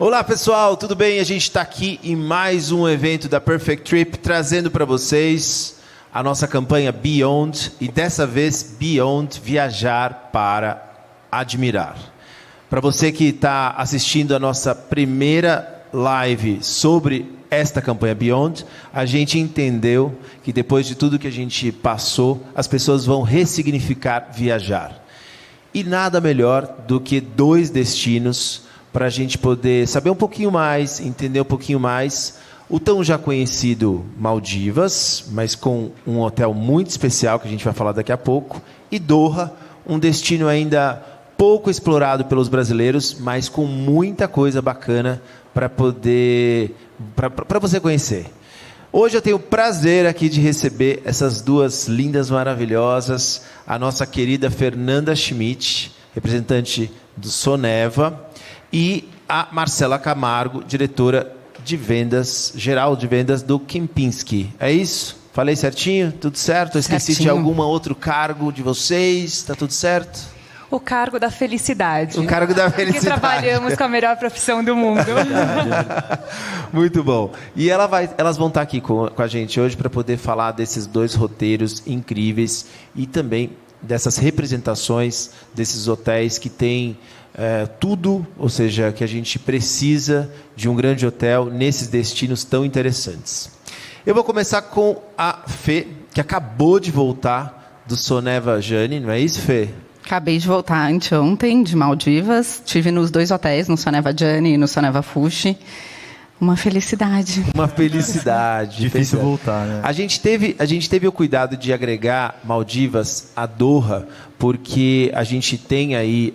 Olá pessoal, tudo bem? A gente está aqui em mais um evento da Perfect Trip, trazendo para vocês a nossa campanha Beyond, e dessa vez Beyond, viajar para admirar. Para você que está assistindo a nossa primeira live sobre esta campanha Beyond, a gente entendeu que depois de tudo que a gente passou, as pessoas vão ressignificar viajar. E nada melhor do que 2 destinos para a gente poder saber um pouquinho mais, entender um pouquinho mais o tão já conhecido Maldivas, mas com um hotel muito especial que a gente vai falar daqui a pouco, e Doha, um destino ainda pouco explorado pelos brasileiros, mas com muita coisa bacana para você conhecer. Hoje eu tenho o prazer aqui de receber essas 2 lindas, maravilhosas, a nossa querida Fernanda Schmidt, representante do Soneva, e a Marcela Camargo, diretora de vendas, geral de vendas do Kempinski. É isso? Falei certinho? Tudo certo? Eu esqueci de algum outro cargo de vocês? Está tudo certo? O cargo da felicidade. O cargo da felicidade. Porque trabalhamos com a melhor profissão do mundo. Muito bom. E elas vão estar aqui com a gente hoje para poder falar desses 2 roteiros incríveis e também dessas representações desses hotéis que têm tudo, ou seja, que a gente precisa de um grande hotel nesses destinos tão interessantes. Eu vou começar com a Fê, que acabou de voltar do Soneva Jane, não é isso, Fê? Acabei de voltar anteontem de Maldivas. Estive nos 2 hotéis, no Soneva Jane e no Soneva Fushi. Uma felicidade. Uma felicidade. Difícil voltar, né? A gente teve o cuidado de agregar Maldivas a Doha, porque a gente tem aí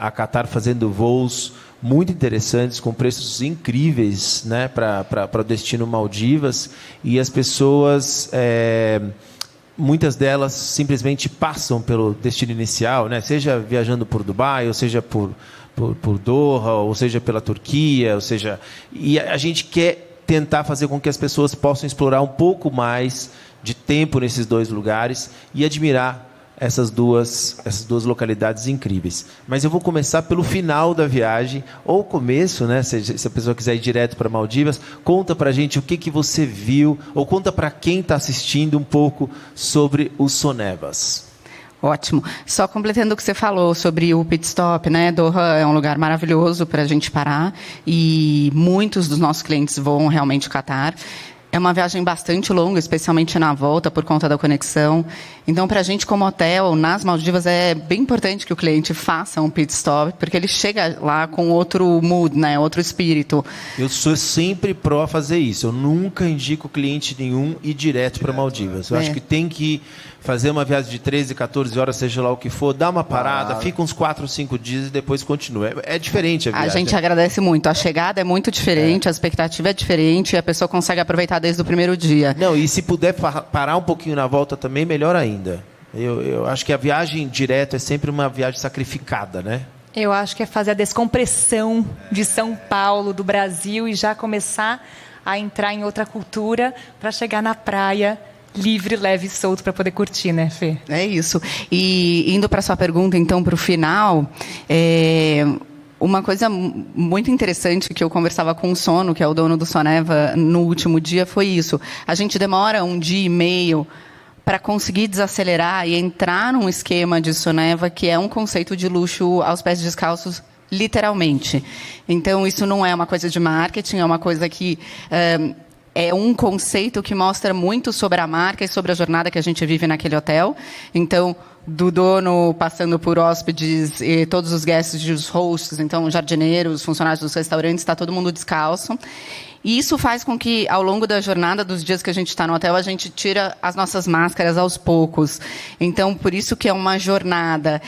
a Qatar fazendo voos muito interessantes, com preços incríveis, né, para o destino Maldivas, e as pessoas... muitas delas simplesmente passam pelo destino inicial, né? Seja viajando por Dubai, ou seja por Doha, ou seja pela Turquia, ou seja... E a gente quer tentar fazer com que as pessoas possam explorar um pouco mais de tempo nesses 2 lugares e admirar essas duas localidades incríveis. Mas eu vou começar pelo final da viagem, ou o começo, né? Se a pessoa quiser ir direto para Maldivas, conta para a gente o que você viu, ou conta para quem está assistindo um pouco sobre os Sonevas. Ótimo. Só completando o que você falou sobre o pit stop, né? Doha é um lugar maravilhoso para a gente parar, e muitos dos nossos clientes voam realmente ao Qatar. É uma viagem bastante longa, especialmente na volta, por conta da conexão. Então, para a gente, como hotel, nas Maldivas, é bem importante que o cliente faça um pit stop, porque ele chega lá com outro mood, né? Outro espírito. Eu sou sempre pró a fazer isso. Eu nunca indico cliente nenhum ir direto para Maldivas. Eu acho que tem que fazer uma viagem de 13, 14 horas, seja lá o que for, dá uma parada, fica uns 4 ou 5 dias e depois continua. É diferente a viagem. A gente agradece muito. A chegada é muito diferente, a expectativa é diferente, e a pessoa consegue aproveitar desde o primeiro dia. Não, e se puder parar um pouquinho na volta também, melhor ainda. Eu acho que a viagem direto é sempre uma viagem sacrificada, né? Eu acho que é fazer a descompressão de São Paulo, do Brasil, e já começar a entrar em outra cultura para chegar na praia livre, leve e solto para poder curtir, né, Fê? É isso. E indo para a sua pergunta, então, para o final, uma coisa muito interessante que eu conversava com o Sono, que é o dono do Soneva, no último dia, foi isso. A gente demora 1 dia e meio para conseguir desacelerar e entrar num esquema de Soneva, que é um conceito de luxo aos pés descalços, literalmente. Então, isso não é uma coisa de marketing, é uma coisa que... é um conceito que mostra muito sobre a marca e sobre a jornada que a gente vive naquele hotel. Então, do dono, passando por hóspedes, e todos os guests, os hosts, então, jardineiros, funcionários dos restaurantes, está todo mundo descalço. E isso faz com que, ao longo da jornada, dos dias que a gente está no hotel, a gente tira as nossas máscaras aos poucos. Então, por isso que é uma jornada.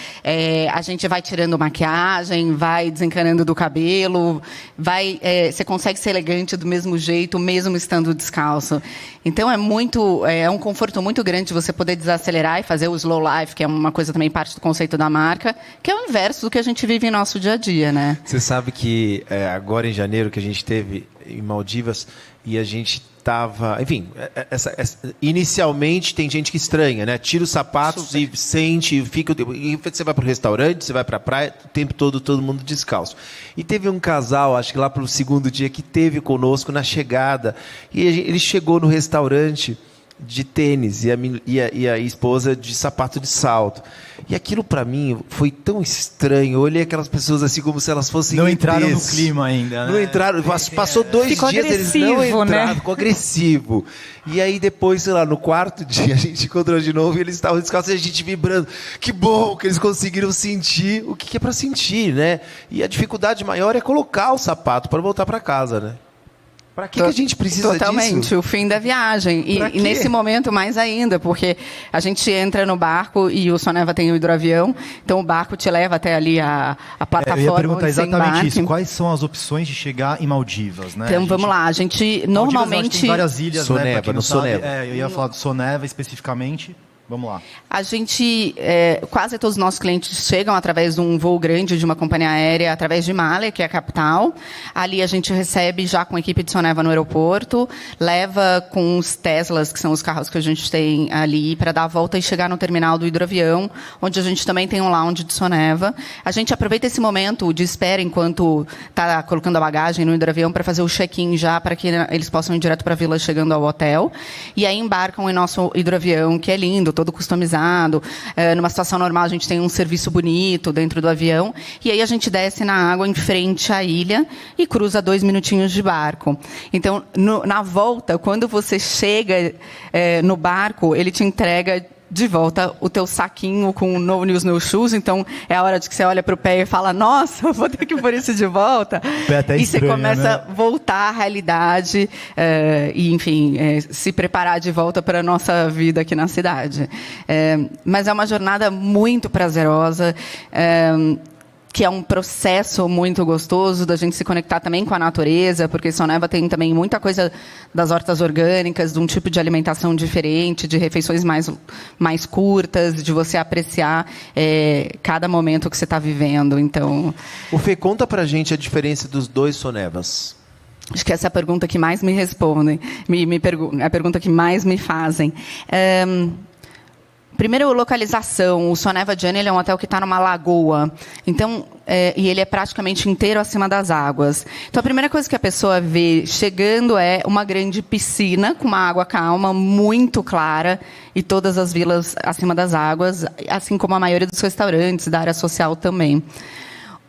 A gente vai tirando maquiagem, vai desencanando do cabelo, você consegue ser elegante do mesmo jeito, mesmo estando descalço. Então, é um conforto muito grande você poder desacelerar e fazer o slow life, que é uma coisa também parte do conceito da marca, que é o inverso do que a gente vive em nosso dia a dia, né? Você sabe que agora em janeiro que a gente teve em Maldivas e a gente tava, enfim, inicialmente tem gente que estranha, né? Tira os sapatos e sente, e você vai para o restaurante, você vai para a praia, o tempo todo mundo descalço. E teve um casal, acho que lá para o segundo dia, que teve conosco na chegada, e ele chegou no restaurante de tênis e a esposa de sapato de salto. E aquilo para mim foi tão estranho. Eu olhei aquelas pessoas assim como se elas fossem não entraram no clima ainda, né? Não entraram, passou 2 ficou dias eles não entraram, né? Ficou agressivo. E aí depois, sei lá, no 4º dia a gente encontrou de novo e eles estavam descalços e a gente vibrando. Que bom que eles conseguiram sentir o que é para sentir, né? E a dificuldade maior é colocar o sapato para voltar para casa, né? Para que a gente precisa disso? Totalmente, o fim da viagem. E nesse momento mais ainda, porque a gente entra no barco e o Soneva tem o hidroavião, então o barco te leva até ali a plataforma. Eu ia perguntar exatamente isso. Quais são as opções de chegar em Maldivas, né? Então vamos lá, a gente normalmente... Maldivas, tem várias ilhas, Soneva, né? no Soneva. Eu ia falar do Soneva especificamente. Vamos lá. A gente, quase todos os nossos clientes chegam através de um voo grande de uma companhia aérea, através de Malha, que é a capital. Ali a gente recebe já com a equipe de Soneva no aeroporto, leva com os Teslas, que são os carros que a gente tem ali, para dar a volta e chegar no terminal do hidroavião, onde a gente também tem um lounge de Soneva. A gente aproveita esse momento de espera enquanto está colocando a bagagem no hidroavião para fazer o check-in já, para que eles possam ir direto para a vila chegando ao hotel. E aí embarcam em nosso hidroavião, que é lindo, todo customizado. Numa situação normal, a gente tem um serviço bonito dentro do avião. E aí a gente desce na água em frente à ilha e cruza 2 minutinhos de barco. Então, na volta, quando você chega no barco, ele te entrega de volta o teu saquinho com No News, No Shoes. Então, é a hora de que você olha para o pé e fala, nossa, eu vou ter que pôr isso de volta. E você começa a voltar à realidade e, enfim, se preparar de volta para a nossa vida aqui na cidade. Mas é uma jornada muito prazerosa, que é um processo muito gostoso da gente se conectar também com a natureza, porque Soneva tem também muita coisa das hortas orgânicas, de um tipo de alimentação diferente, de refeições mais curtas, de você apreciar cada momento que você está vivendo. Então, o Fê, conta pra gente a diferença dos 2 Sonevas. Acho que essa é a pergunta que mais me respondem, a pergunta que mais me fazem. Primeiro, localização. O Soneva Journey é um hotel que está numa lagoa. Então, e ele é praticamente inteiro acima das águas. Então, a primeira coisa que a pessoa vê chegando é uma grande piscina com uma água calma, muito clara, e todas as vilas acima das águas, assim como a maioria dos restaurantes da área social também.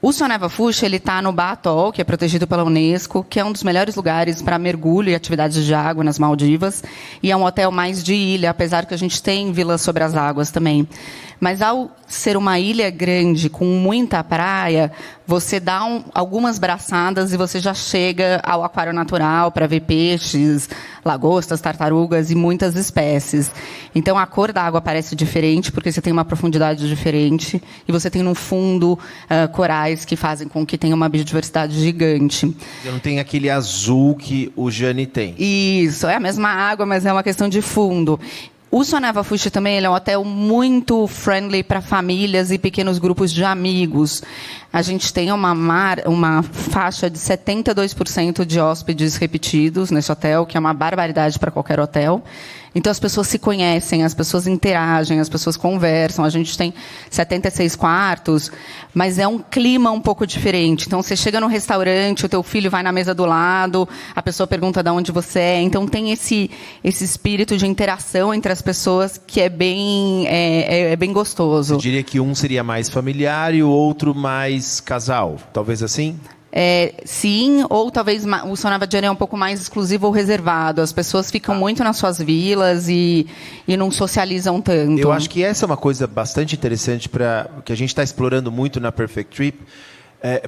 O Soneva Fuxa, ele está no Ba Atoll, que é protegido pela Unesco, que é um dos melhores lugares para mergulho e atividades de água nas Maldivas, e é um hotel mais de ilha, apesar que a gente tem vilas sobre as águas também. Mas, ao ser uma ilha grande, com muita praia, você dá algumas braçadas e você já chega ao aquário natural para ver peixes, lagostas, tartarugas e muitas espécies. Então, a cor da água parece diferente, porque você tem uma profundidade diferente, e você tem, no fundo, corais que fazem com que tenha uma biodiversidade gigante. Você não tem aquele azul que o Jani tem. Isso, é a mesma água, mas é uma questão de fundo. O Soneva Fuxa também ele é um hotel muito friendly para famílias e pequenos grupos de amigos. A gente tem uma faixa de 72% de hóspedes repetidos nesse hotel, que é uma barbaridade para qualquer hotel. Então, as pessoas se conhecem, as pessoas interagem, as pessoas conversam. A gente tem 76 quartos, mas é um clima um pouco diferente. Então, você chega no restaurante, o teu filho vai na mesa do lado, a pessoa pergunta de onde você é. Então, tem esse espírito de interação entre as pessoas que é bem gostoso. Eu diria que um seria mais familiar e o outro mais casal, talvez assim? Sim, ou talvez o Soneva Journey é um pouco mais exclusivo ou reservado. As pessoas ficam muito nas suas vilas e não socializam tanto. Eu acho que essa é uma coisa bastante interessante que a gente está explorando muito na Perfect Trip.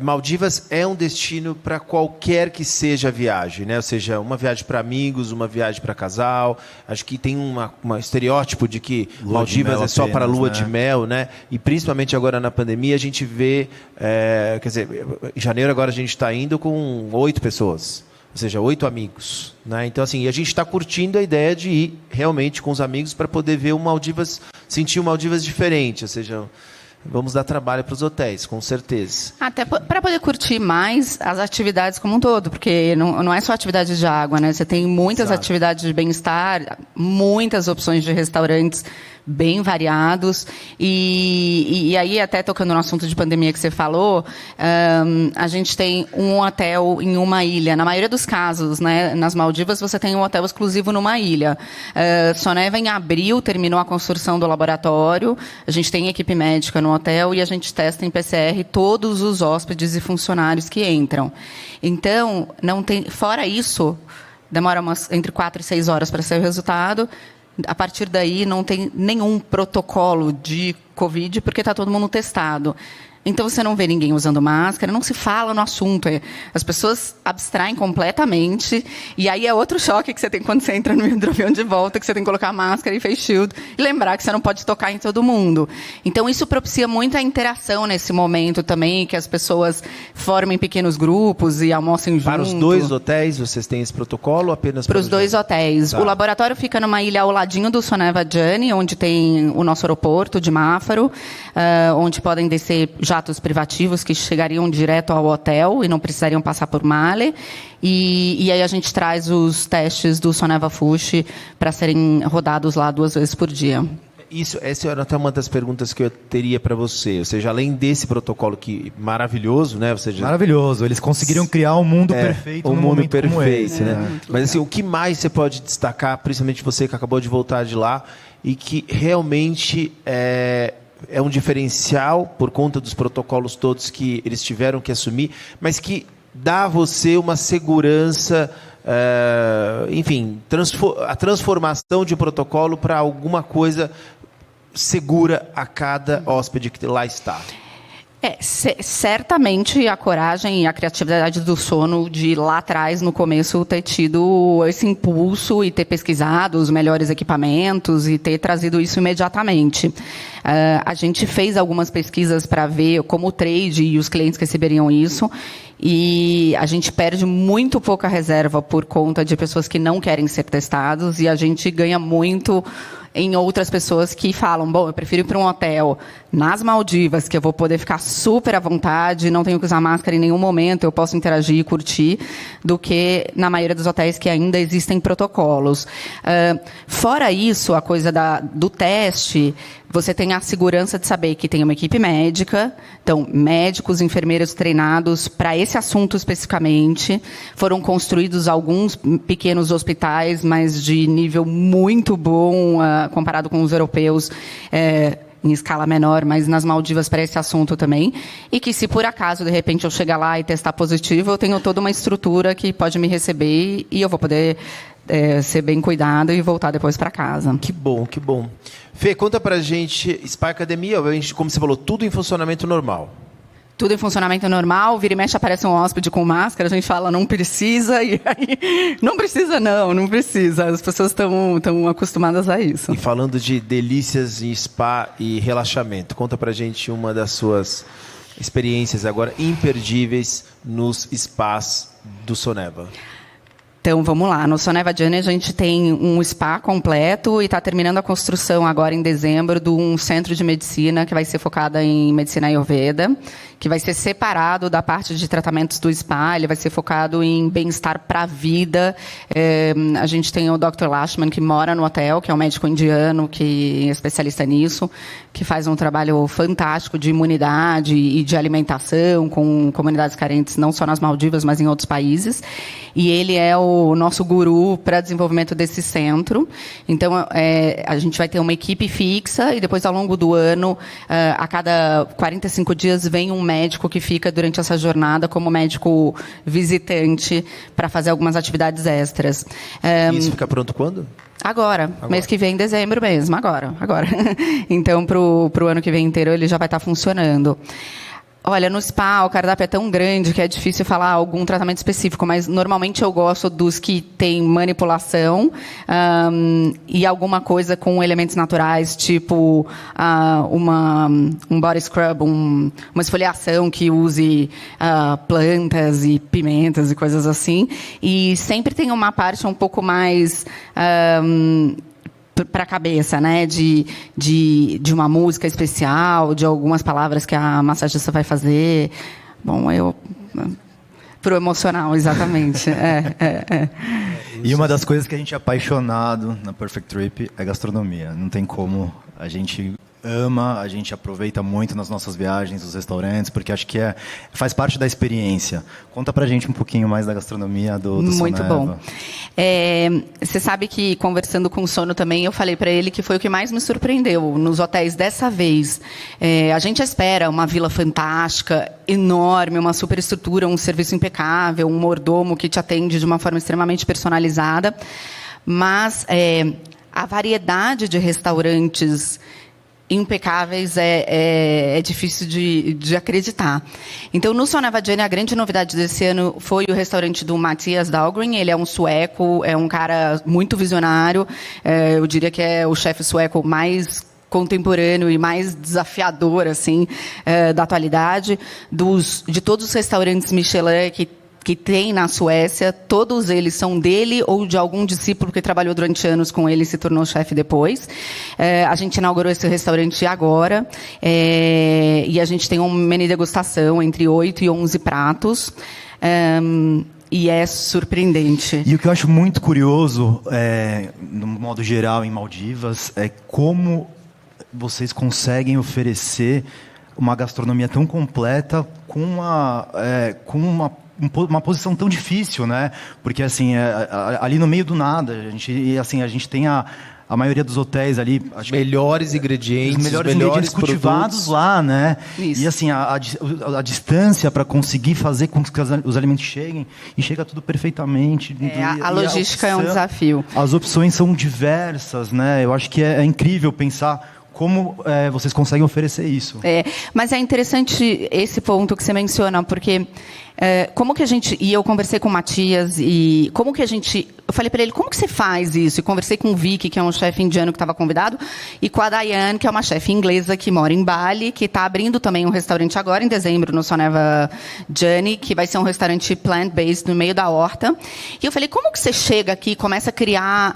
Maldivas é um destino para qualquer que seja a viagem, né? Ou seja, uma viagem para amigos, uma viagem para casal. Acho que tem um estereótipo de que Maldivas é só para lua de mel, né? E principalmente agora na pandemia a gente vê, quer dizer, em janeiro agora a gente está indo com 8 pessoas, ou seja, 8 amigos, né? Então assim, a gente está curtindo a ideia de ir realmente com os amigos para poder ver o Maldivas, sentir o Maldivas diferente, ou seja, vamos dar trabalho para os hotéis, com certeza. Até para poder curtir mais as atividades como um todo, porque não é só atividade de água, né? Você tem muitas atividades de bem-estar, muitas opções de restaurantes bem variados. E aí, até tocando no assunto de pandemia que você falou, a gente tem um hotel em uma ilha. Na maioria dos casos, né, nas Maldivas, você tem um hotel exclusivo numa ilha. Soneva, em abril, terminou a construção do laboratório. A gente tem equipe médica no hotel e a gente testa em PCR todos os hóspedes e funcionários que entram. Então, não tem, fora isso, demora entre 4 e 6 horas para sair o resultado. A partir daí, não tem nenhum protocolo de Covid, porque está todo mundo testado. Então, você não vê ninguém usando máscara, não se fala no assunto. As pessoas abstraem completamente. E aí é outro choque que você tem quando você entra no hidroavião de volta, que você tem que colocar máscara e face shield. E lembrar que você não pode tocar em todo mundo. Então, isso propicia muita interação nesse momento também, que as pessoas formem pequenos grupos e almocem junto. Para os 2 hotéis, vocês têm esse protocolo ou apenas para os 2 hotéis. Tá. O laboratório fica numa ilha ao ladinho do Soneva Journey, onde tem o nosso aeroporto de Máfaro, onde podem descer jatos privativos que chegariam direto ao hotel e não precisariam passar por Male. E aí a gente traz os testes do Soneva Fuxi para serem rodados lá 2 vezes por dia. Essa era até uma das perguntas que eu teria para você. Ou seja, além desse protocolo que maravilhoso, né? Ou seja, maravilhoso. Eles conseguiram criar um mundo perfeito. Um mundo perfeito, né? Muito Mas assim, legal. o que mais você pode destacar, principalmente você que acabou de voltar de lá, e que realmente é um diferencial por conta dos protocolos todos que eles tiveram que assumir, mas que dá a você uma segurança, enfim, a transformação de protocolo para alguma coisa segura a cada hóspede que lá está. Certamente a coragem e a criatividade do sono de lá atrás, no começo, ter tido esse impulso e ter pesquisado os melhores equipamentos e ter trazido isso imediatamente. A gente fez algumas pesquisas para ver como o trade e os clientes receberiam isso, e a gente perde muito pouca reserva por conta de pessoas que não querem ser testados, e a gente ganha muito em outras pessoas que falam, bom, eu prefiro ir para um hotel nas Maldivas, que eu vou poder ficar super à vontade, não tenho que usar máscara em nenhum momento, eu posso interagir e curtir, do que na maioria dos hotéis que ainda existem protocolos. Fora isso, a coisa do teste, você tem a segurança de saber que tem uma equipe médica, então, médicos, enfermeiros treinados para esse assunto especificamente. Foram construídos alguns pequenos hospitais, mas de nível muito bom, comparado com os europeus, em escala menor, mas nas Maldivas para esse assunto também. E que, se por acaso, de repente, eu chegar lá e testar positivo, eu tenho toda uma estrutura que pode me receber e eu vou poder ser bem cuidado e voltar depois para casa. Que bom, que bom. Fê, conta pra gente, Spa Academia, como você falou, tudo em funcionamento normal. Tudo em funcionamento normal, vira e mexe aparece um hóspede com máscara, a gente fala, não precisa, e aí, não precisa. As pessoas estão acostumadas a isso. E falando de delícias em spa e relaxamento, conta pra gente uma das suas experiências agora imperdíveis nos spas do Soneva. Então, vamos lá. No Soneva Journey, a gente tem um spa completo e está terminando a construção agora em dezembro de um centro de medicina que vai ser focada em medicina Ayurveda, que vai ser separado da parte de tratamentos do spa. Ele vai ser focado em bem-estar para a vida. A gente tem o Dr. Lashman, que mora no hotel, que é um médico indiano, que é especialista nisso, que faz um trabalho fantástico de imunidade e de alimentação com comunidades carentes, não só nas Maldivas, mas em outros países. E ele é o nosso guru para desenvolvimento desse centro. Então, a gente vai ter uma equipe fixa e depois, ao longo do ano, a cada 45 dias, vem um médico que fica durante essa jornada como médico visitante para fazer algumas atividades extras. Isso fica pronto quando? Agora, mês que vem, em dezembro mesmo, agora. Então, para o ano que vem inteiro, ele já vai estar funcionando. Olha, no spa, o cardápio é tão grande que é difícil falar algum tratamento específico, mas normalmente eu gosto dos que tem manipulação e alguma coisa com elementos naturais, tipo um body scrub, uma esfoliação que use plantas e pimentas e coisas assim. E sempre tem uma parte um pouco mais para a cabeça, né? De uma música especial, de algumas palavras que a massagista vai fazer. Bom, pro emocional, exatamente. E uma das coisas que a gente é apaixonado na Perfect Trip é gastronomia. Não tem como. A gente ama, a gente aproveita muito nas nossas viagens, os restaurantes, porque acho que faz parte da experiência. Conta pra gente um pouquinho mais da gastronomia do Muito Soneva. bom. Você sabe que, conversando com o Sono também, eu falei para ele que foi o que mais me surpreendeu nos hotéis dessa vez. A gente espera uma vila fantástica, enorme, uma superestrutura, um serviço impecável, um mordomo que te atende de uma forma extremamente personalizada, mas a variedade de restaurantes impecáveis é difícil de acreditar. Então, no Soneva Journey, a grande novidade desse ano foi o restaurante do Mattias Dahlgren. Ele é um sueco, é um cara muito visionário. Eu diria que é o chefe sueco mais contemporâneo e mais desafiador assim, da atualidade. De todos os restaurantes Michelin que tem na Suécia, todos eles são dele ou de algum discípulo que trabalhou durante anos com ele e se tornou chefe depois. A gente inaugurou esse restaurante agora e a gente tem um menu degustação entre 8 e 11 pratos. E é surpreendente. E o que eu acho muito curioso, no modo geral, em Maldivas, é como vocês conseguem oferecer uma gastronomia tão completa com uma posição tão difícil, né? Porque assim, ali no meio do nada, a gente tem a maioria dos hotéis ali, os melhores ingredientes, os melhores ingredientes cultivados produtos lá, né? Isso. E assim, a distância para conseguir fazer com que os alimentos cheguem, e chega tudo perfeitamente. A logística é um desafio. As opções são diversas, né? Eu acho que é incrível pensar como vocês conseguem oferecer isso. Mas é interessante esse ponto que você menciona, porque como que a gente... E eu conversei com o Mattias, e como que a gente... Eu falei para ele, como que você faz isso? E conversei com o Vicky, que é um chefe indiano que estava convidado, e com a Diane, que é uma chefe inglesa que mora em Bali, que está abrindo também um restaurante agora, em dezembro, no Soneva Journey, que vai ser um restaurante plant-based no meio da horta. E eu falei, como que você chega aqui e começa a criar...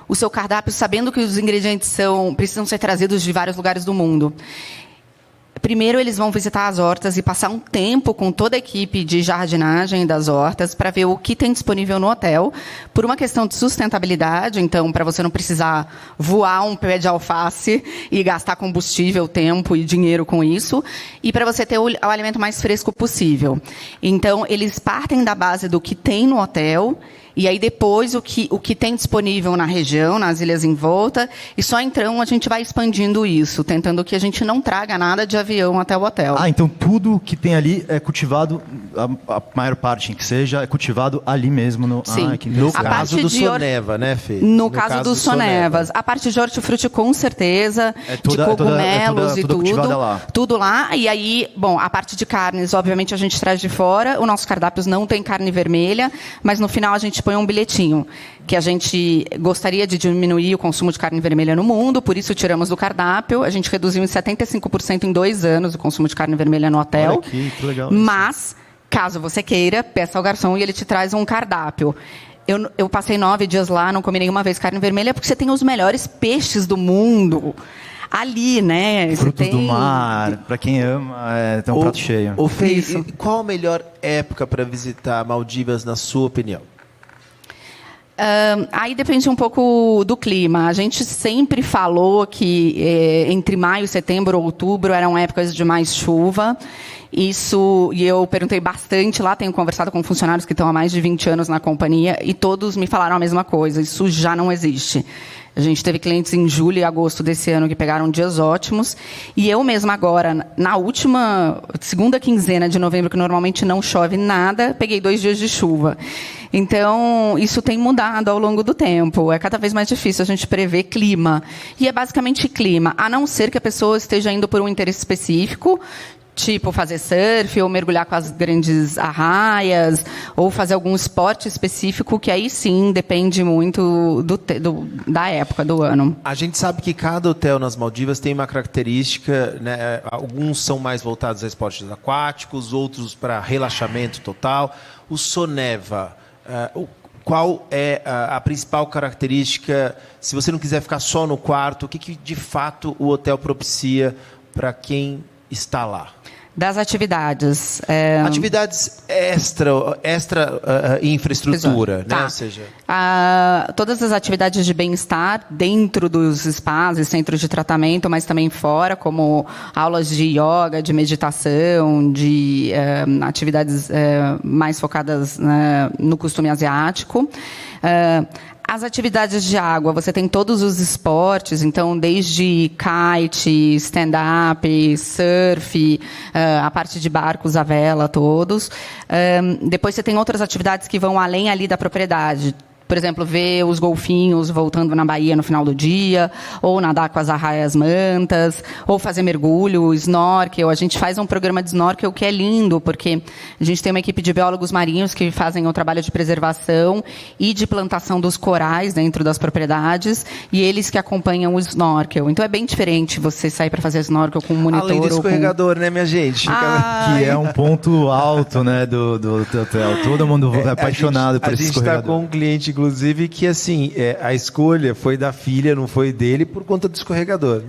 o seu cardápio, sabendo que os ingredientes precisam ser trazidos de vários lugares do mundo. Primeiro, eles vão visitar as hortas e passar um tempo com toda a equipe de jardinagem das hortas para ver o que tem disponível no hotel, por uma questão de sustentabilidade, então, para você não precisar voar um pé de alface e gastar combustível, tempo e dinheiro com isso, e para você ter o alimento mais fresco possível. Então, eles partem da base do que tem no hotel, e aí depois o que tem disponível na região, nas ilhas em volta, e só então a gente vai expandindo isso, tentando que a gente não traga nada de avião até o hotel. Então tudo que tem ali é cultivado, a maior parte que seja, é cultivado ali mesmo. Sim. No caso do Soneva, né, Fê? No caso dos Sonevas. A parte de hortifruti, com certeza, de cogumelos e tudo. Lá. Tudo lá. E aí, bom, a parte de carnes, obviamente, a gente traz de fora. O nosso cardápio não tem carne vermelha, mas no final a gente põe um bilhetinho que a gente gostaria de diminuir o consumo de carne vermelha no mundo, por isso tiramos do cardápio. A gente reduziu em 75% em 2 anos o consumo de carne vermelha no hotel. Olha aqui, que legal. Mas, caso você queira, peça ao garçom e ele te traz um cardápio. Eu passei 9 dias lá, não comi nenhuma vez carne vermelha, porque você tem os melhores peixes do mundo ali, né? Frutos do mar, para quem ama, tem um prato cheio. Fê, qual a melhor época para visitar Maldivas, na sua opinião? Aí depende um pouco do clima. A gente sempre falou que entre maio, setembro, outubro eram épocas de mais chuva. Isso, e eu perguntei bastante lá, tenho conversado com funcionários que estão há mais de 20 anos na companhia, e todos me falaram a mesma coisa, isso já não existe. A gente teve clientes em julho e agosto desse ano que pegaram dias ótimos, e eu mesma agora, na última segunda quinzena de novembro, que normalmente não chove nada, peguei 2 dias de chuva. Então, isso tem mudado ao longo do tempo. É cada vez mais difícil a gente prever clima. E é basicamente clima, a não ser que a pessoa esteja indo por um interesse específico, tipo fazer surf, ou mergulhar com as grandes arraias, ou fazer algum esporte específico, que aí sim depende muito da época do ano. A gente sabe que cada hotel nas Maldivas tem uma característica, né? Alguns são mais voltados a esportes aquáticos, outros para relaxamento total. O Soneva, qual é a principal característica, se você não quiser ficar só no quarto, o que de fato o hotel propicia para quem está lá? Das atividades. Atividades extra infraestrutura, né? Tá. Ou seja, Todas as atividades de bem-estar dentro dos spas e centros de tratamento, mas também fora, como aulas de yoga, de meditação, de atividades mais focadas no costume asiático. As atividades de água, você tem todos os esportes, então desde kite, stand-up, surf, a parte de barcos à vela, todos. Depois você tem outras atividades que vão além ali da propriedade. Por exemplo, ver os golfinhos voltando na baía no final do dia, ou nadar com as arraias-mantas, ou fazer mergulho, snorkel. A gente faz um programa de snorkel que é lindo, porque a gente tem uma equipe de biólogos marinhos que fazem o trabalho de preservação e de plantação dos corais dentro das propriedades, e eles que acompanham o snorkel. Então é bem diferente você sair para fazer snorkel com um monitor. além do escorregador, né, minha gente? Que é um ponto alto, né, do hotel. Todo mundo é apaixonado por esse escorregador. A gente está com um cliente, inclusive, que assim, a escolha foi da filha, não foi dele, por conta do escorregador.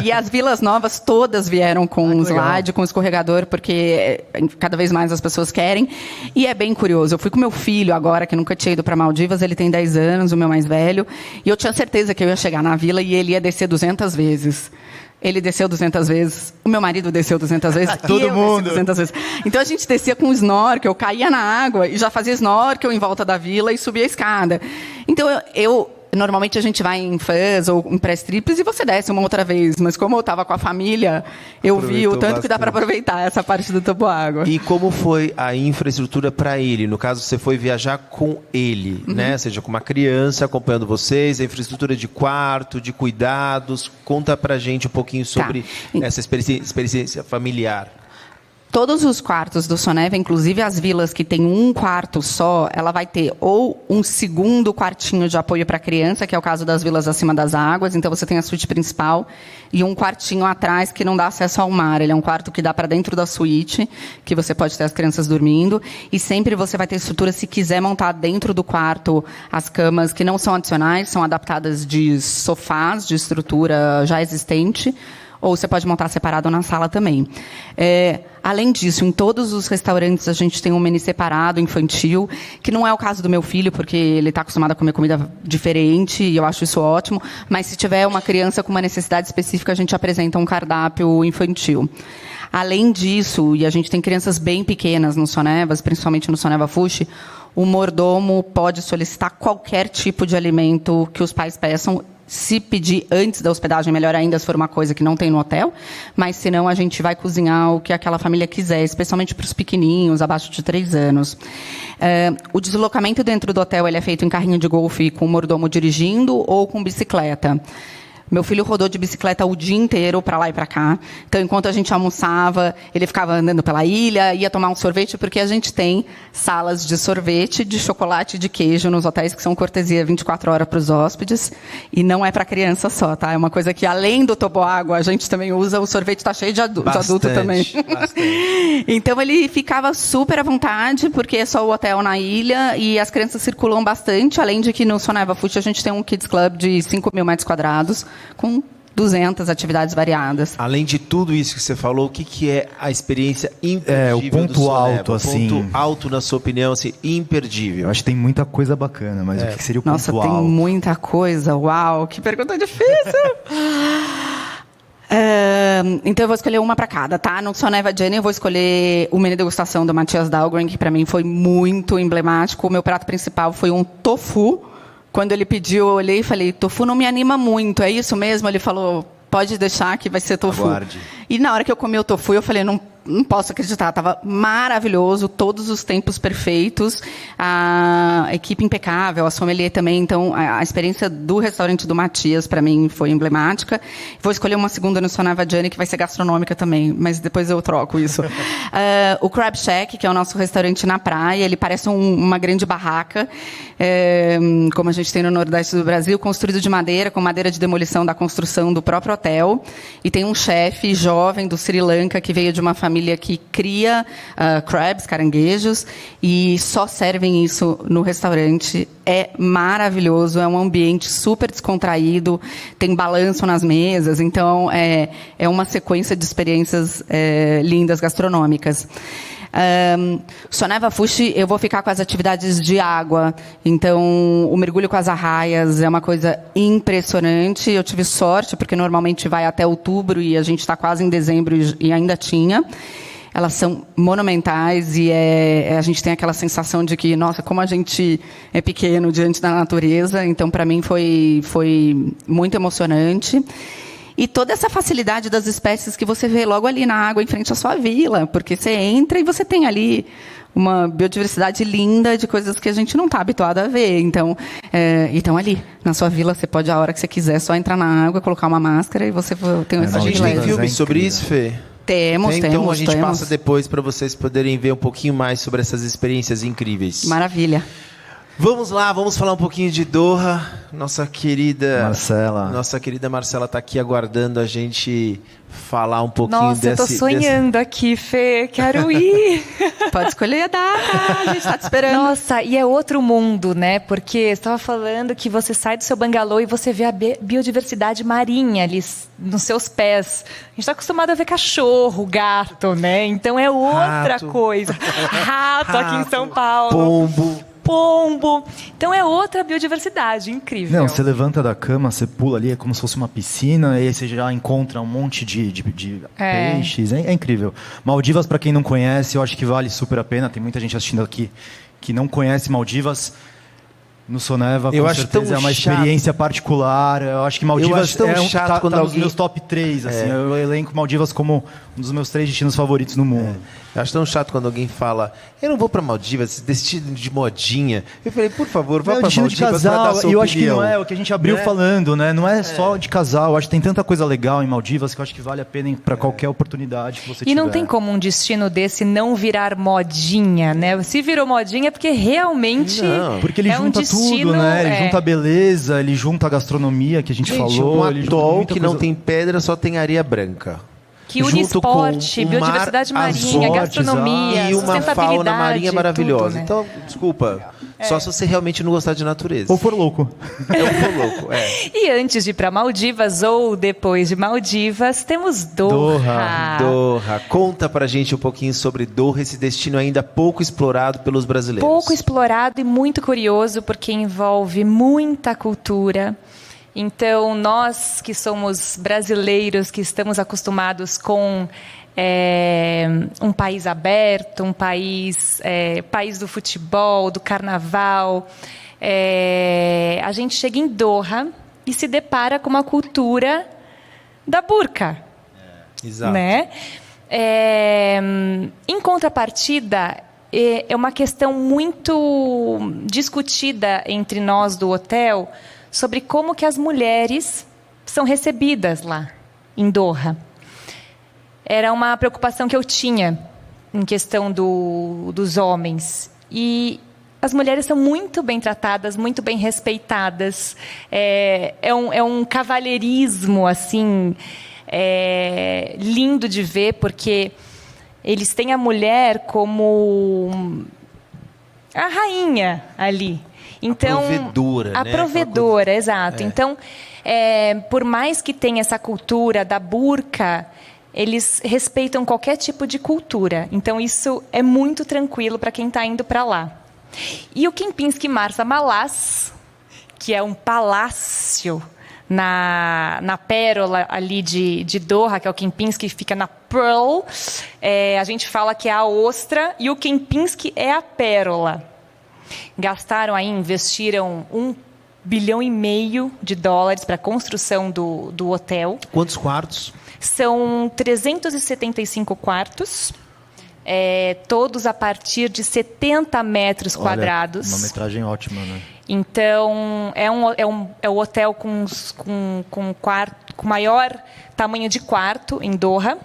E as vilas novas todas vieram com um slide, com escorregador, porque cada vez mais as pessoas querem. E é bem curioso. Eu fui com meu filho agora, que nunca tinha ido para Maldivas, ele tem 10 anos, o meu mais velho, e eu tinha certeza que eu ia chegar na vila e ele ia descer 200 vezes. Ele desceu 200 vezes, o meu marido desceu 200 vezes, Todo e eu mundo. desci 200 vezes. Então a gente descia com snorkel, caía na água e já fazia snorkel em volta da vila e subia a escada. Então normalmente a gente vai em fãs ou em pré-trips e você desce uma outra vez, mas como eu estava com a família, eu vi o tanto que dá para aproveitar essa parte do toboágua. E como foi a infraestrutura para ele? No caso, você foi viajar com ele, né? Ou seja, com uma criança acompanhando vocês, a infraestrutura de quarto, de cuidados. Conta pra gente um pouquinho sobre essa experiência familiar. Todos os quartos do Soneva, inclusive as vilas que tem um quarto só, ela vai ter ou um segundo quartinho de apoio para a criança, que é o caso das vilas acima das águas, então você tem a suíte principal, e um quartinho atrás que não dá acesso ao mar. Ele é um quarto que dá para dentro da suíte, que você pode ter as crianças dormindo, e sempre você vai ter estrutura, se quiser montar dentro do quarto as camas que não são adicionais, são adaptadas de sofás, de estrutura já existente, ou você pode montar separado na sala também. Além disso, em todos os restaurantes a gente tem um menu separado, infantil, que não é o caso do meu filho, porque ele está acostumado a comer comida diferente, e eu acho isso ótimo, mas se tiver uma criança com uma necessidade específica, a gente apresenta um cardápio infantil. Além disso, e a gente tem crianças bem pequenas no Sonevas, principalmente no Soneva Fuxi, o mordomo pode solicitar qualquer tipo de alimento que os pais peçam. Se pedir antes da hospedagem, melhor ainda se for uma coisa que não tem no hotel, mas se não, a gente vai cozinhar o que aquela família quiser, especialmente para os pequenininhos, abaixo de 3 anos. O deslocamento dentro do hotel ele é feito em carrinho de golfe com o mordomo dirigindo ou com bicicleta. Meu filho rodou de bicicleta o dia inteiro para lá e para cá. Então, enquanto a gente almoçava, ele ficava andando pela ilha, ia tomar um sorvete, porque a gente tem salas de sorvete, de chocolate e de queijo nos hotéis, que são cortesia 24 horas para os hóspedes. E não é para criança só, tá? É uma coisa que, além do toboágua, a gente também usa. O sorvete está cheio de adulto também. Bastante. Então, ele ficava super à vontade, porque é só o hotel na ilha e as crianças circulam bastante. Além de que no Soneva Fuxi a gente tem um Kids Club de 5.000 metros quadrados, com 200 atividades variadas. Além de tudo isso que você falou, o que é a experiência imperdível o ponto do Soneva? alto, assim. O ponto alto, na sua opinião, assim, imperdível. Eu acho que tem muita coisa bacana, mas o que seria o ponto alto? Nossa, tem muita coisa. Uau, que pergunta difícil! Então eu vou escolher uma para cada, tá? No Soneva Journey eu vou escolher o menu degustação do Matthias Dahlgren, que para mim foi muito emblemático. O meu prato principal foi um tofu. Quando ele pediu, eu olhei e falei, tofu não me anima muito, é isso mesmo? Ele falou, pode deixar que vai ser tofu. Aguarde. E na hora que eu comi o tofu, eu falei, não posso acreditar, estava maravilhoso, todos os tempos perfeitos, a equipe impecável, a sommelier também. Então, a experiência do restaurante do Matthias, para mim, foi emblemática. Vou escolher uma segunda no Soneva Journey, que vai ser gastronômica também, mas depois eu troco isso. O Crab Shack, que é o nosso restaurante na praia, ele parece uma grande barraca, como a gente tem no Nordeste do Brasil, construído de madeira, com madeira de demolição da construção do próprio hotel. E tem um chefe jovem do Sri Lanka, que veio de uma família que cria crabs, caranguejos, e só servem isso no restaurante. é maravilhoso, é um ambiente super descontraído, tem balanço nas mesas, então é uma sequência de experiências lindas gastronômicas. Soneva Fushi, eu vou ficar com as atividades de água. Então, o mergulho com as arraias é uma coisa impressionante. Eu tive sorte, porque normalmente vai até outubro e a gente está quase em dezembro e ainda tinha. Elas são monumentais e a gente tem aquela sensação de que, nossa, como a gente é pequeno diante da natureza. Então, para mim, foi muito emocionante. E toda essa facilidade das espécies que você vê logo ali na água, em frente à sua vila, porque você entra e você tem ali uma biodiversidade linda de coisas que a gente não está habituado a ver. Então, ali, na sua vila, você pode, a hora que você quiser, só entrar na água, colocar uma máscara e você tem esse A gente tem filme sobre isso, Fê? Temos. Então a gente passa depois para vocês poderem ver um pouquinho mais sobre essas experiências incríveis. Maravilha. Vamos lá, vamos falar um pouquinho de Doha. Nossa querida Marcela está aqui aguardando a gente falar um pouquinho Nossa, eu tô sonhando aqui, Fê. Quero ir. Pode escolher a data, a gente está te esperando. Nossa, e é outro mundo, né? Porque você estava falando que você sai do seu bangalô e você vê a biodiversidade marinha ali nos seus pés. A gente está acostumado a ver cachorro, gato, né? Então é outra coisa. Rato aqui em São Paulo. Pombo. Então é outra biodiversidade incrível. Não, você levanta da cama, você pula ali, é como se fosse uma piscina, e aí você já encontra um monte de peixes. É incrível. Maldivas, para quem não conhece, eu acho que vale super a pena. Tem muita gente assistindo aqui que não conhece Maldivas. No Soneva, com certeza, é uma experiência particular. Eu acho que Maldivas tá nos meus top 3. Assim, eu elenco Maldivas como um dos meus 3 destinos favoritos no mundo. Eu acho tão chato quando alguém fala, eu não vou para Maldivas, destino de modinha. Eu falei, por favor, vá para Maldivas de casal. E eu acho que não é o que a gente abriu falando, né? Não é só de casal. Eu acho que tem tanta coisa legal em Maldivas que eu acho que vale a pena para qualquer oportunidade que você tiver. E não tem como um destino desse não virar modinha, né? Se virou modinha é porque realmente porque ele junta tudo, né? Ele junta a beleza, ele junta a gastronomia que a gente falou. Um atol que não tem pedra, só tem areia branca. Que une esporte, biodiversidade marinha, gastronomia, e uma fauna marinha maravilhosa. Tudo, né? Então, desculpa, só se você realmente não gostar de natureza. Ou for louco. E antes de ir para Maldivas ou depois de Maldivas, temos Doha. Doha. Conta pra gente um pouquinho sobre Doha, esse destino ainda pouco explorado pelos brasileiros. Pouco explorado e muito curioso, porque envolve muita cultura. Então, nós que somos brasileiros, que estamos acostumados com um país aberto, um país do futebol, do carnaval, a gente chega em Doha e se depara com uma cultura da burca. Exato. Né? Em contrapartida, é uma questão muito discutida entre nós do hotel sobre como que as mulheres são recebidas lá em Doha. Era uma preocupação que eu tinha em questão dos homens. E as mulheres são muito bem tratadas, muito bem respeitadas. É um cavalheirismo assim, lindo de ver, porque eles têm a mulher como a rainha ali. Então, a provedora, exato. Então, por mais que tenha essa cultura da burca, eles respeitam qualquer tipo de cultura. Então, isso é muito tranquilo para quem está indo para lá. E o Kempinski Marsa Malas, que é um palácio na pérola ali de Doha, que é o Kempinski, que fica na Pearl, a gente fala que é a ostra, e o Kempinski é a pérola. Investiram $1,5 bilhão para a construção do hotel. Quantos quartos? São 375 quartos, todos a partir de 70 metros quadrados. Uma metragem ótima, né? Então, é o hotel com maior tamanho de quarto em Doha.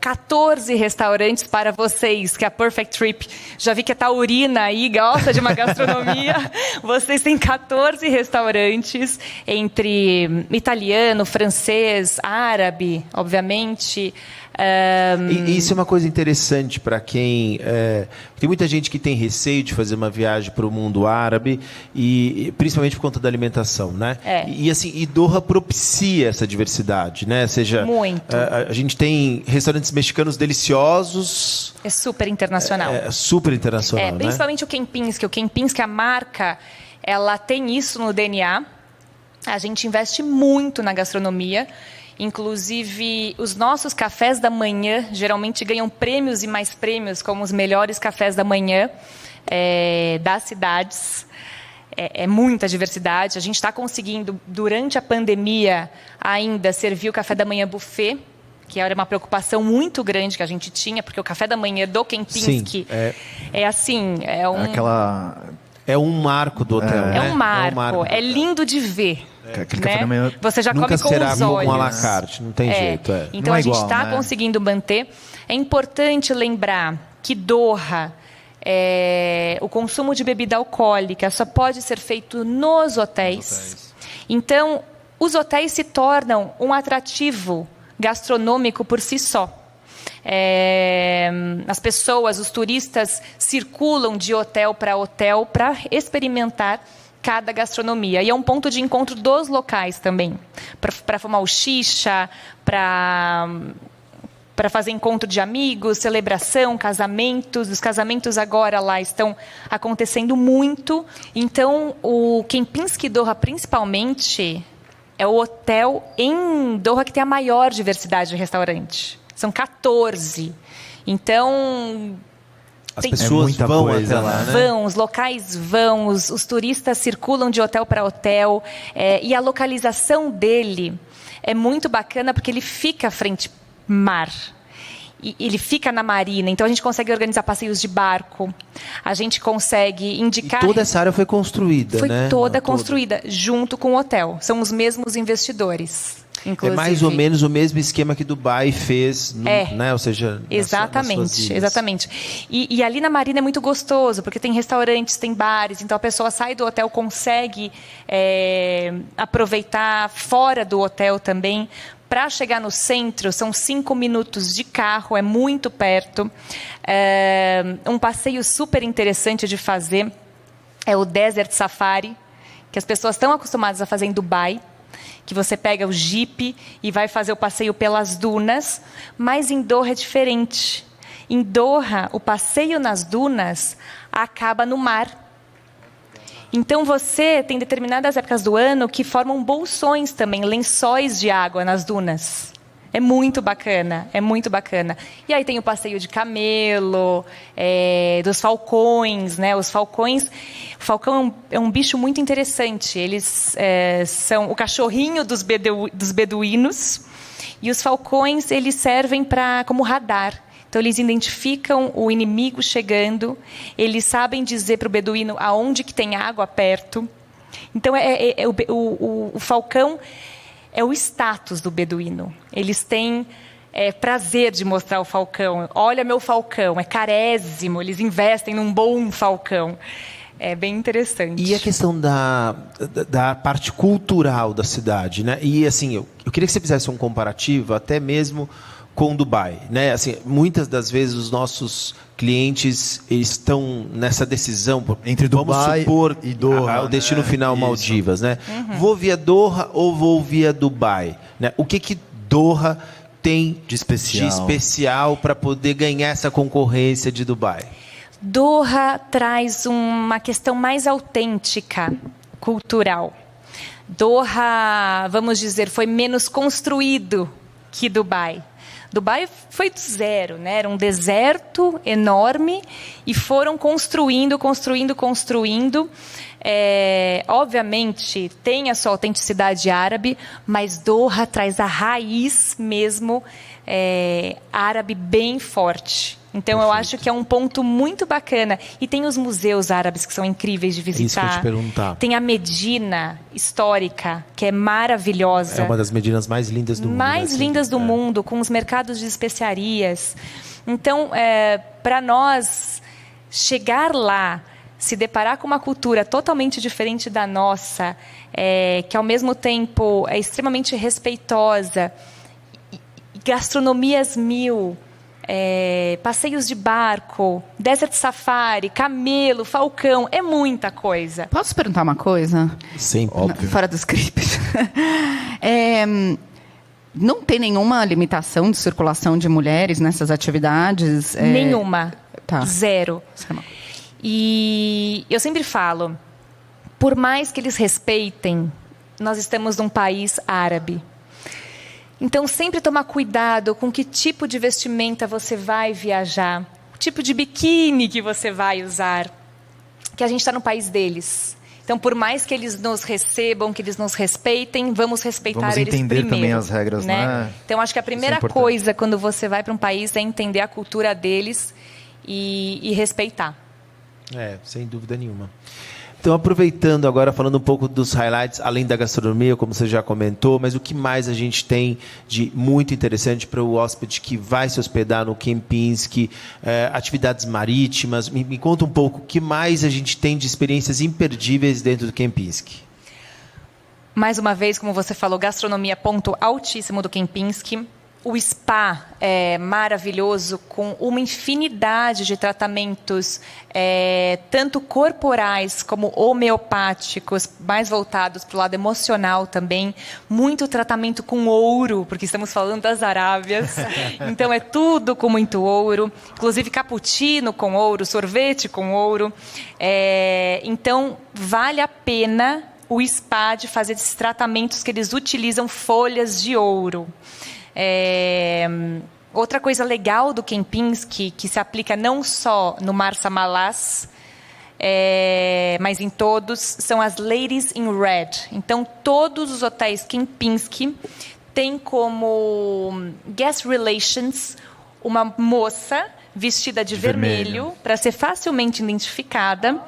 14 restaurantes para vocês, que a Perfect Trip, já vi que a taurina aí gosta de uma gastronomia. Vocês têm 14 restaurantes, entre italiano, francês, árabe, obviamente. E isso é uma coisa interessante para quem... tem muita gente que tem receio de fazer uma viagem para o mundo árabe, e principalmente por conta da alimentação, né? E Doha propicia essa diversidade, né? Ou seja, muito. A gente tem restaurantes mexicanos deliciosos. É super internacional. É super internacional, né? Principalmente o Kempinski. O Kempinski, a marca, ela tem isso no DNA. A gente investe muito na gastronomia. Inclusive, os nossos cafés da manhã geralmente ganham prêmios e mais prêmios como os melhores cafés da manhã das cidades. É muita diversidade. A gente está conseguindo, durante a pandemia, ainda servir o café da manhã buffet, que era uma preocupação muito grande que a gente tinha, porque o café da manhã do Kempinski é um marco do hotel, né? É um marco. É lindo de ver. Aquele café da manhã você já nunca come com será os olhos. como à la carte, não tem jeito. Então não a gente igual, está né? conseguindo manter. É importante lembrar que Doha, o consumo de bebida alcoólica só pode ser feito nos hotéis. Então, os hotéis se tornam um atrativo gastronômico por si só. As pessoas, os turistas, circulam de hotel para experimentar cada gastronomia. E é um ponto de encontro dos locais também. Para fumar o xixa, para fazer encontro de amigos, celebração, casamentos. Os casamentos agora lá estão acontecendo muito. Então, o Kempinski Doha, principalmente, é o hotel em Doha que tem a maior diversidade de restaurante. São 14. Então... As pessoas vão até lá, né? Vão, os locais vão, os turistas circulam de hotel para hotel. E a localização dele é muito bacana porque ele fica frente ao mar. E ele fica na marina, então a gente consegue organizar passeios de barco. A gente consegue indicar... E toda essa área foi construída, né? Foi toda construída, junto com o hotel. São os mesmos investidores. Inclusive. É mais ou menos o mesmo esquema que Dubai fez, né? Ou seja, exatamente. E ali na marina é muito gostoso, porque tem restaurantes, tem bares, então a pessoa sai do hotel, consegue aproveitar fora do hotel também. Para chegar no centro, são 5 minutos de carro, é muito perto. Um passeio super interessante de fazer é o Desert Safari, que as pessoas estão acostumadas a fazer em Dubai, que você pega o Jeep e vai fazer o passeio pelas dunas, mas em Doha é diferente. Em Doha, o passeio nas dunas acaba no mar. Então, você tem determinadas épocas do ano que formam bolsões também, lençóis de água nas dunas. É muito bacana, é muito bacana. E aí tem o passeio de camelo, dos falcões, né? Os falcões... O falcão é um bicho muito interessante. Eles são o cachorrinho dos beduínos. E os falcões, eles servem como radar. Então, eles identificam o inimigo chegando, eles sabem dizer para o beduíno aonde que tem água perto. Então, o falcão é o status do beduíno. Eles têm prazer de mostrar o falcão. Olha meu falcão, é carésimo, eles investem num bom falcão. É bem interessante. E a questão da parte cultural da cidade, né? E, assim, eu queria que você fizesse um comparativo, até mesmo com Dubai, né? Assim, muitas das vezes os nossos clientes estão nessa decisão entre Dubai e Doha, o destino final isso. Maldivas, né? Vou via Doha ou vou via Dubai, né? O que Doha tem de especial para poder ganhar essa concorrência de Dubai? Doha traz uma questão mais autêntica, cultural. Doha, vamos dizer, foi menos construído que Dubai. Dubai foi do zero, né? Era um deserto enorme e foram construindo. Obviamente, tem a sua autenticidade árabe, mas Doha traz a raiz mesmo árabe bem forte. Então, eu acho que é um ponto muito bacana. E tem os museus árabes que são incríveis de visitar. Isso que eu te perguntar. Tem a Medina histórica, que é maravilhosa. É uma das Medinas mais lindas do mundo. Mais lindas do mundo, com os mercados de especiarias. Então, para nós chegar lá, se deparar com uma cultura totalmente diferente da nossa, que ao mesmo tempo é extremamente respeitosa, gastronomias mil, passeios de barco, desert safari, camelo, falcão, é muita coisa. Posso perguntar uma coisa? Sim, óbvio. Fora do script. Não tem nenhuma limitação de circulação de mulheres nessas atividades? Nenhuma. Tá. Zero. E eu sempre falo, por mais que eles respeitem, nós estamos num país árabe. Então, sempre tomar cuidado com que tipo de vestimenta você vai viajar, o tipo de biquíni que você vai usar, que a gente está no país deles. Então, por mais que eles nos recebam, que eles nos respeitem, vamos respeitar eles primeiro. Vamos entender também as regras, né? Então, acho que a primeira coisa quando você vai para um país é entender a cultura deles e respeitar. Sem dúvida nenhuma. Então, aproveitando agora, falando um pouco dos highlights, além da gastronomia, como você já comentou, mas o que mais a gente tem de muito interessante para o hóspede que vai se hospedar no Kempinski, atividades marítimas? Me conta um pouco o que mais a gente tem de experiências imperdíveis dentro do Kempinski. Mais uma vez, como você falou, gastronomia, ponto altíssimo do Kempinski. O spa é maravilhoso, com uma infinidade de tratamentos, tanto corporais como homeopáticos, mais voltados para o lado emocional também. Muito tratamento com ouro, porque estamos falando das Arábias. Então, é tudo com muito ouro. Inclusive, cappuccino com ouro, sorvete com ouro. Então, vale a pena o spa de fazer esses tratamentos que eles utilizam folhas de ouro. Outra coisa legal do Kempinski, que se aplica não só no Marsa Malas, mas em todos, são as Ladies in Red. Então, todos os hotéis Kempinski têm como guest relations uma moça vestida de vermelho para ser facilmente identificada.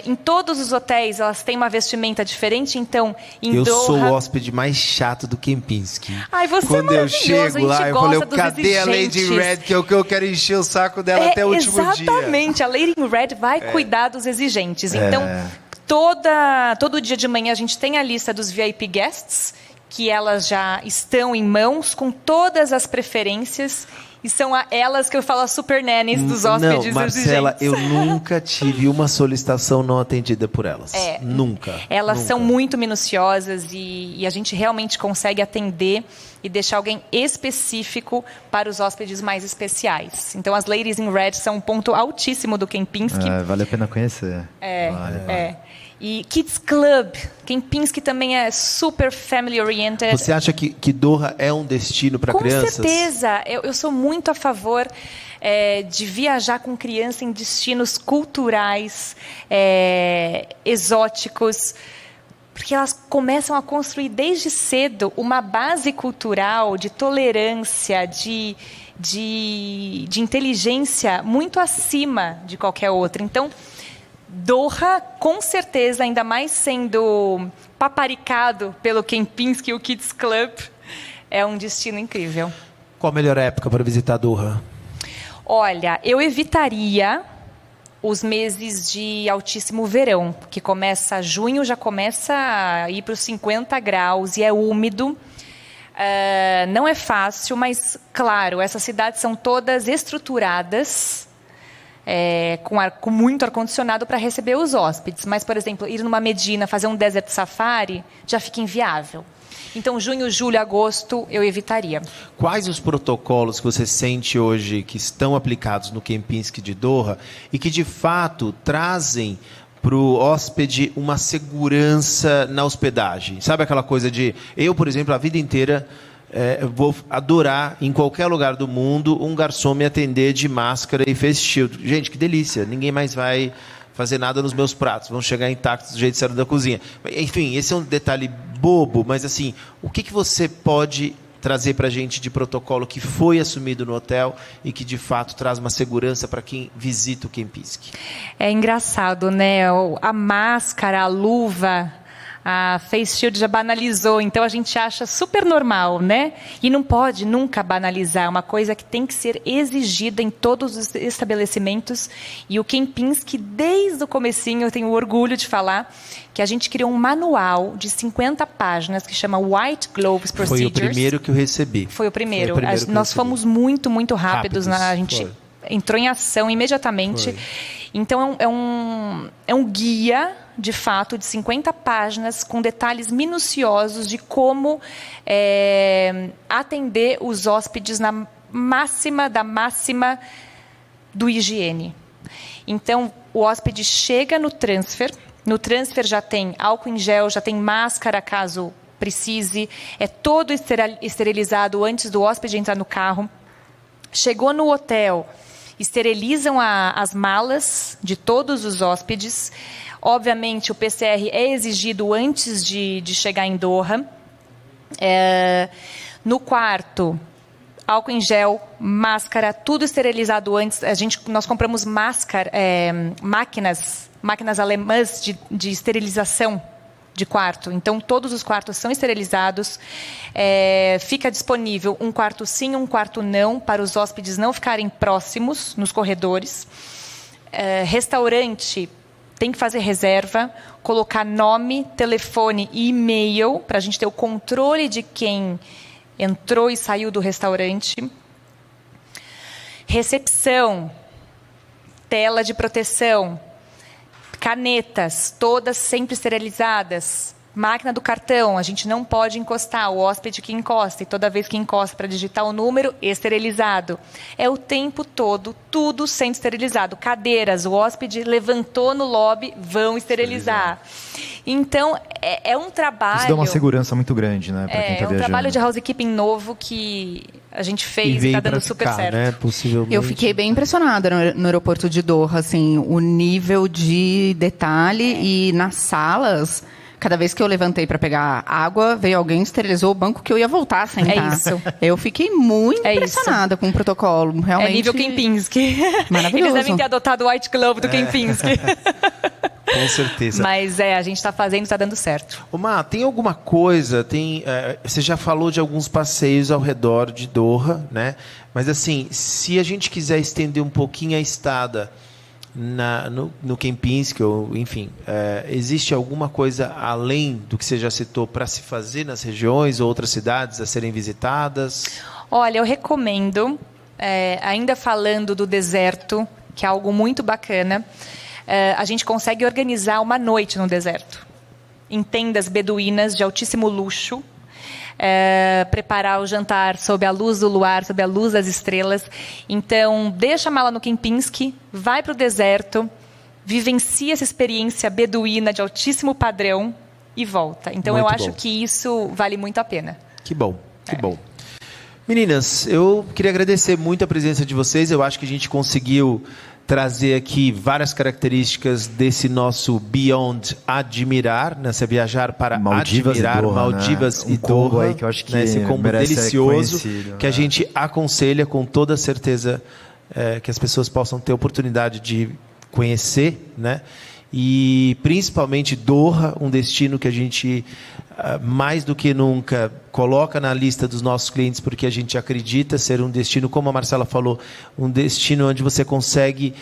Em todos os hotéis, elas têm uma vestimenta diferente, então, em Doha... Eu sou o hóspede mais chato do Kempinski. Ai, você Quando é eu chego lá, eu falei, cadê a Lady Red, que eu quero encher o saco dela até o último dia. Exatamente, a Lady in Red vai cuidar dos exigentes. Então, todo dia de manhã a gente tem a lista dos VIP Guests, que elas já estão em mãos, com todas as preferências. E são elas que eu falo, as super nannies dos hóspedes Não, Marcela, exigentes. eu nunca tive uma solicitação não atendida por elas. Nunca. Elas nunca. são muito minuciosas e a gente realmente consegue atender e deixar alguém específico para os hóspedes mais especiais. Então, as Ladies in Red são um ponto altíssimo do Kempinski. Vale a pena conhecer. Vale. E Kids Club, Kempinski também é super family oriented. Você acha que Doha é um destino para crianças? Com certeza. Eu sou muito a favor de viajar com criança em destinos culturais, exóticos, porque elas começam a construir desde cedo uma base cultural de tolerância, de inteligência muito acima de qualquer outra. Então, Doha, com certeza, ainda mais sendo paparicado pelo Kempinski e o Kids Club, é um destino incrível. Qual a melhor época para visitar Doha? Olha, eu evitaria os meses de altíssimo verão, que começa junho, já começa a ir para os 50 graus e é úmido. Não é fácil, mas, claro, essas cidades são todas estruturadas, com muito ar-condicionado para receber os hóspedes. Mas, por exemplo, ir numa Medina, fazer um desert safari, já fica inviável. Então, junho, julho, agosto, eu evitaria. Quais os protocolos que você sente hoje que estão aplicados no Kempinski de Doha e que, de fato, trazem para o hóspede uma segurança na hospedagem? Sabe aquela coisa de... Eu, por exemplo, a vida inteira... vou adorar, em qualquer lugar do mundo, um garçom me atender de máscara e face shield. Gente, que delícia. Ninguém mais vai fazer nada nos meus pratos. Vão chegar intactos do jeito que saíram da cozinha. Enfim, esse é um detalhe bobo, mas assim, o que você pode trazer para a gente de protocolo que foi assumido no hotel e que, de fato, traz uma segurança para quem visita o Kempinski? É engraçado, né? A máscara, a luva, a face shield já banalizou, então a gente acha super normal, né? E não pode nunca banalizar, é uma coisa que tem que ser exigida em todos os estabelecimentos. E o Kempinski, desde o comecinho, eu tenho orgulho de falar que a gente criou um manual de 50 páginas que chama White Gloves Procedures. Foi o primeiro que eu recebi. Foi o primeiro. Que Nós fomos muito, muito rápidos. A gente entrou em ação imediatamente. Então, é um guia, de fato, de 50 páginas, com detalhes minuciosos de como atender os hóspedes na máxima da máxima do higiene. Então, o hóspede chega no transfer já tem álcool em gel, já tem máscara, caso precise, é todo esterilizado antes do hóspede entrar no carro. Chegou no hotel, esterilizam as malas de todos os hóspedes. Obviamente, o PCR é exigido antes de chegar em Doha. No quarto, álcool em gel, máscara, tudo esterilizado antes. Nós compramos máquinas alemãs de esterilização de quarto. Então, todos os quartos são esterilizados. Fica disponível um quarto sim, um quarto não, para os hóspedes não ficarem próximos nos corredores. Restaurante, tem que fazer reserva, colocar nome, telefone e e-mail, para a gente ter o controle de quem entrou e saiu do restaurante. Recepção, tela de proteção, canetas, todas sempre esterilizadas. Máquina do cartão, a gente não pode encostar, o hóspede que encosta, e toda vez que encosta para digitar o número, esterilizado. É o tempo todo, tudo sendo esterilizado. Cadeiras, o hóspede levantou no lobby, vão esterilizar. Então, é um trabalho... Isso dá uma segurança muito grande, né, para quem está viajando. É um trabalho de housekeeping novo que a gente fez e está dando super certo. Né? Possivelmente. Eu fiquei bem impressionada no aeroporto de Doha, assim, o nível de detalhe e nas salas... Cada vez que eu levantei para pegar água, veio alguém e esterilizou o banco que eu ia voltar a sentar. É isso. Eu fiquei muito impressionada com o protocolo. Realmente. É nível Kempinski. Maravilhoso. Eles devem ter adotado o White Glove do Kempinski. Com certeza. Mas a gente está fazendo, está dando certo. Má, tem alguma coisa, você já falou de alguns passeios ao redor de Doha, né? Mas assim, se a gente quiser estender um pouquinho a estada no Kempinski, ou enfim, existe alguma coisa além do que você já citou para se fazer nas regiões ou outras cidades a serem visitadas? Olha, eu recomendo, ainda falando do deserto, que é algo muito bacana, a gente consegue organizar uma noite no deserto, em tendas beduínas de altíssimo luxo, preparar o jantar sob a luz do luar, sob a luz das estrelas. Então, deixa a mala no Kempinski, vai para o deserto, vivencia essa experiência beduína de altíssimo padrão e volta. Então, eu acho que isso vale muito a pena. Que bom, que bom. Meninas, eu queria agradecer muito a presença de vocês. Eu acho que a gente conseguiu trazer aqui várias características desse nosso Beyond Admirar, né? Você viajar para Maldivas admirar e Doha, Maldivas né? e Doha, aí que eu acho que esse combo delicioso que a né? gente aconselha com toda certeza que as pessoas possam ter oportunidade de conhecer, né? E principalmente Doha, um destino que a gente mais do que nunca coloca na lista dos nossos clientes, porque a gente acredita ser um destino, como a Marcela falou, um destino onde você consegue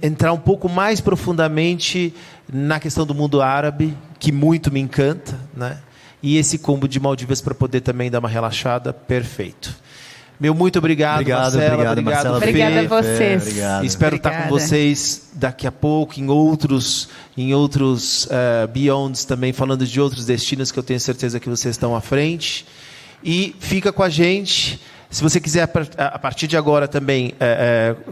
entrar um pouco mais profundamente na questão do mundo árabe, que muito me encanta, né? E esse combo de Maldivas para poder também dar uma relaxada, perfeito. Muito obrigado, Marcela. Marcela. Obrigada a vocês. Obrigado. Espero estar com vocês daqui a pouco em outros Beyonds também, falando de outros destinos que eu tenho certeza que vocês estão à frente. E fica com a gente. Se você quiser, a partir de agora também,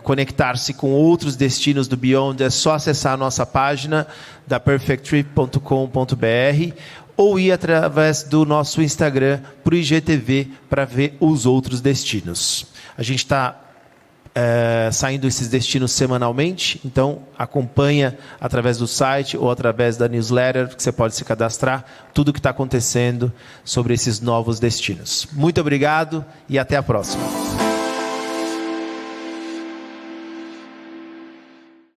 conectar-se com outros destinos do Beyond, é só acessar a nossa página da perfecttrip.com.br ou ir através do nosso Instagram para o IGTV para ver os outros destinos. A gente está saindo esses destinos semanalmente. Então, acompanha através do site ou através da newsletter, que você pode se cadastrar, tudo o que está acontecendo sobre esses novos destinos. Muito obrigado e até a próxima.